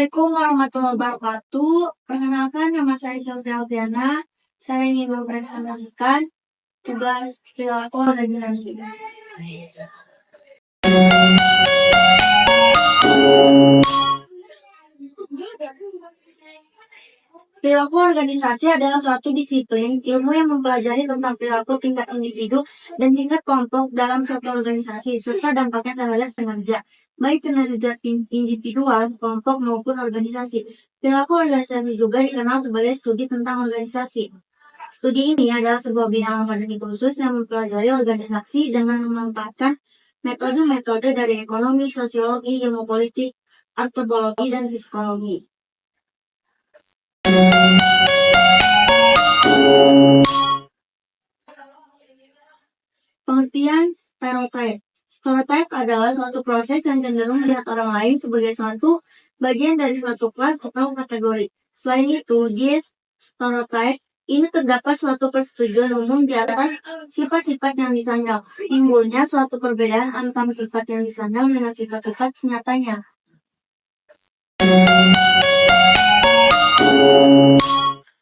Assalamualaikum warahmatullahi wabarakatuh. Perkenalkan, nama saya Sylvia Alfiana. Saya ingin mempresentasikan tugas perilaku organisasi. Perilaku organisasi adalah suatu disiplin ilmu yang mempelajari tentang perilaku tingkat individu dan tingkat kelompok dalam suatu organisasi, serta dampaknya terhadap kinerja, baik kinerja individual, kelompok maupun organisasi. Perilaku organisasi juga dikenal sebagai studi tentang organisasi. Studi ini adalah sebuah bidang akademik khusus yang mempelajari organisasi dengan memanfaatkan metode-metode dari ekonomi, sosiologi, ilmu politik, antropologi, dan psikologi. Pengertian stereotype. Stereotype adalah suatu proses yang cenderung melihat orang lain sebagai suatu bagian dari suatu kelas atau kategori. Selain itu, di stereotype ini terdapat suatu persetujuan umum di atas sifat-sifat yang disandang. Timbulnya suatu perbedaan antara sifat yang disandang dengan sifat-sifat nyatanya.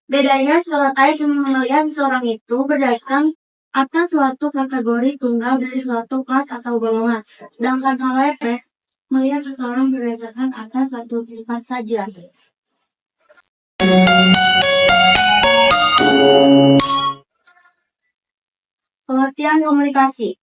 Bedanya, stereotype melihat seseorang itu berdasarkan atas suatu kategori tunggal dari suatu kelas atau golongan, sedangkan HLP melihat seseorang berdasarkan atas satu sifat saja. Pengertian komunikasi.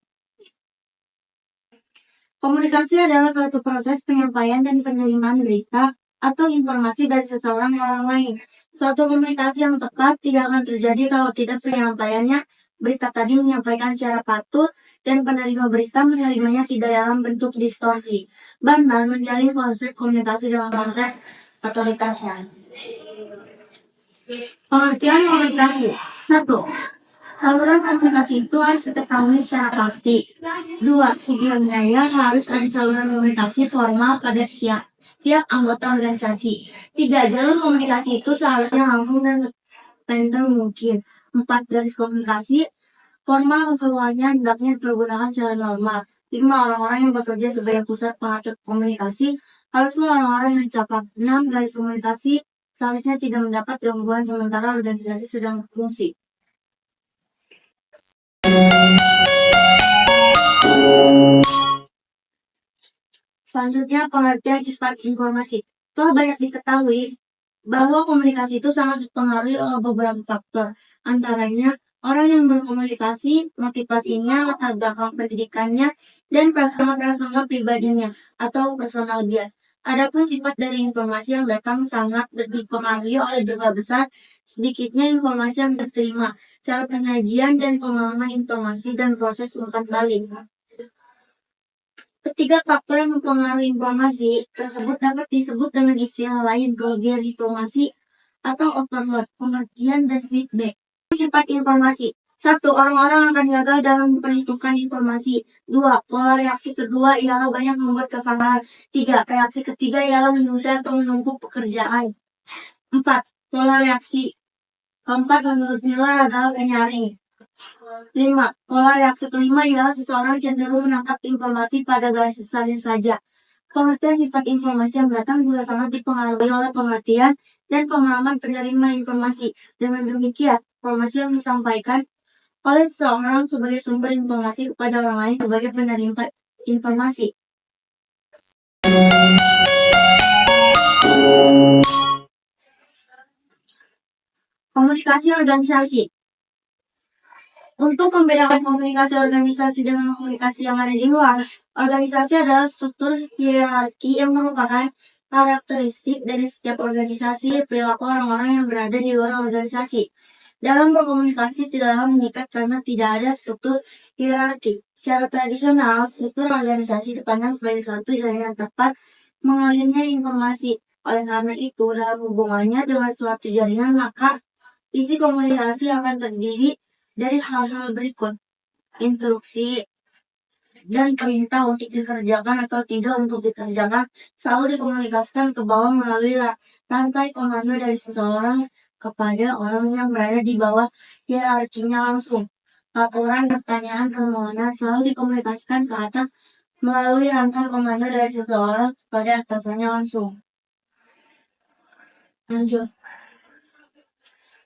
Komunikasi adalah suatu proses penyampaian dan penerimaan berita atau informasi dari seseorang ke orang lain. Suatu komunikasi yang tepat tidak akan terjadi kalau tidak penyampaiannya berita tadi menyampaikan secara patut dan penerima berita menerimanya tidak dalam bentuk distorsi. Barnard menjalin konsep komunikasi dengan konsep otoritasnya. Pengertian komunikasi. 1. Saluran komunikasi itu harus diketahui secara pasti. 2. Sebelumnya harus ada saluran komunikasi formal pada setiap anggota organisasi. 3. Jalur komunikasi itu seharusnya langsung dan sependek mungkin. 4. Garis komunikasi formal keseluruhannya hendaknya dipergunakan secara normal. 5. Orang-orang yang bekerja sebagai pusat pengatur komunikasi haruslah orang-orang yang cakap. 6. Garis komunikasi seharusnya tidak mendapat gangguan sementara organisasi sedang berfungsi. Selanjutnya, pengertian sifat informasi. Telah banyak diketahui bahwa komunikasi itu sangat dipengaruhi oleh beberapa faktor. Antaranya, orang yang berkomunikasi, motivasinya, latar belakang pendidikannya, dan prasangka pribadinya atau personal bias. Adapun sifat dari informasi yang datang sangat dipengaruhi oleh jumlah besar, sedikitnya informasi yang diterima, cara penyajian dan pemahaman informasi, dan proses umpan balik. Ketiga faktor yang mempengaruhi informasi tersebut dapat disebut dengan istilah lain kelebihan informasi atau overload, pengertian, dan feedback. Sifat informasi. 1. Orang-orang akan gagal dalam memperhitungkan informasi. 2. Pola reaksi kedua ialah banyak membuat kesalahan. 3. Reaksi ketiga ialah menunda atau menumpuk pekerjaan. 4. Pola reaksi keempat menurut Miller adalah penyaring. 5. Pola reaksi kelima ialah seseorang cenderung menangkap informasi pada garis besarnya saja. Pengertian sifat informasi yang datang juga sangat dipengaruhi oleh pengertian dan pemahaman penerima informasi. Dengan demikian, informasi yang disampaikan oleh seseorang sebagai sumber informasi kepada orang lain sebagai penerima informasi. Komunikasi organisasi. Untuk membedakan komunikasi organisasi dengan komunikasi yang ada di luar, organisasi adalah struktur hierarki yang merupakan karakteristik dari setiap organisasi, perilaku orang-orang yang berada di luar organisasi. Dalam berkomunikasi tidaklah mengikat karena tidak ada struktur hierarki. Secara tradisional, struktur organisasi dipandang sebagai suatu jaringan tepat mengalirnya informasi. Oleh karena itu, dalam hubungannya dengan suatu jaringan, maka isi komunikasi akan terdiri dari hal-hal berikut: instruksi dan perintah untuk dikerjakan atau tidak untuk dikerjakan selalu dikomunikasikan ke bawah melalui rantai komando dari seseorang kepada orang yang berada di bawah hierarkinya langsung. Laporan, pertanyaan, permohonan selalu dikomunikasikan ke atas melalui rantai komando dari seseorang kepada atasannya langsung. Lanjut.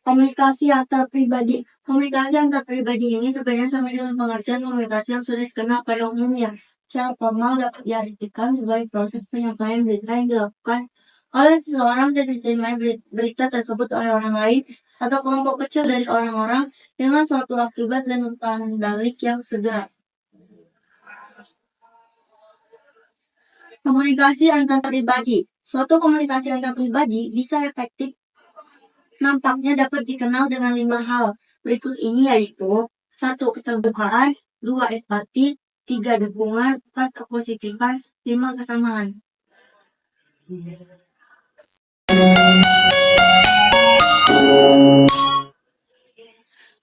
Komunikasi antar pribadi. Komunikasi antar pribadi ini sebenarnya sama dengan pengertian komunikasi yang sudah dikenal pada umumnya. Secara formal dapat diartikan sebagai proses penyampaian berita yang dilakukan oleh seseorang dan diterima berita tersebut oleh orang lain atau kelompok kecil dari orang-orang dengan suatu akibat dan umpan balik yang segera. Komunikasi antar pribadi. Suatu komunikasi antar pribadi bisa efektif nampaknya dapat dikenal dengan 5 hal. Berikut ini yaitu 1. Keterbukaan, 2. Empati, 3. Dukungan, 4. Kepositifan, 5. Kesamaan.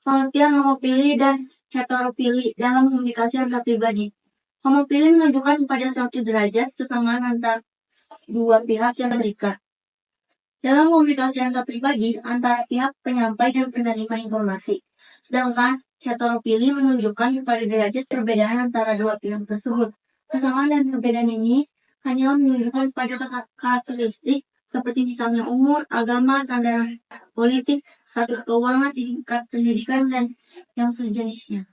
Pengertian homopili dan heteropili dalam komunikasi antar pribadi. Homopili menunjukkan pada suatu derajat kesamaan antar dua pihak yang terikat. Dalam komunikasi antar pribadi, antara pihak penyampai dan penerima informasi. Sedangkan heteropili menunjukkan pada derajat perbedaan antara dua pihak tersebut. Kesamaan dan perbedaan ini hanya menunjukkan pada karakteristik seperti misalnya umur, agama, sandaran politik, status keuangan, tingkat pendidikan, dan yang sejenisnya.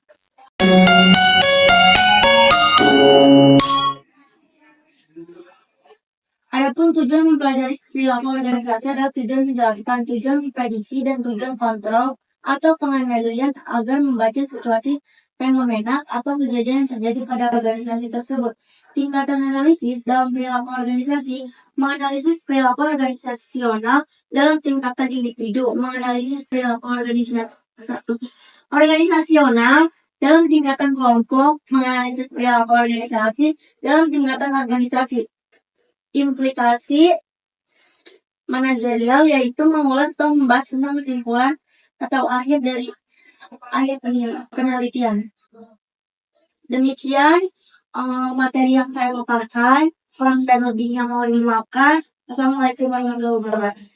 Adapun tujuan mempelajari perilaku organisasi adalah tujuan menjelaskan, tujuan memprediksi, dan tujuan kontrol atau pengendalian agar membaca situasi fenomena atau kejadian yang terjadi pada organisasi tersebut. Tingkatan analisis dalam perilaku organisasi menganalisis perilaku organisasional dalam tingkatan individu, menganalisis perilaku organisasional dalam tingkatan kelompok, menganalisis perilaku organisasi dalam tingkatan organisasi. Implikasi manajerial yaitu mengulas atau membahas tentang kesimpulan atau akhir dari penelitian. Demikian materi yang saya paparkan. Kurang dan lebihnya mohon dimaafkan. Assalamualaikum warahmatullahi wabarakatuh.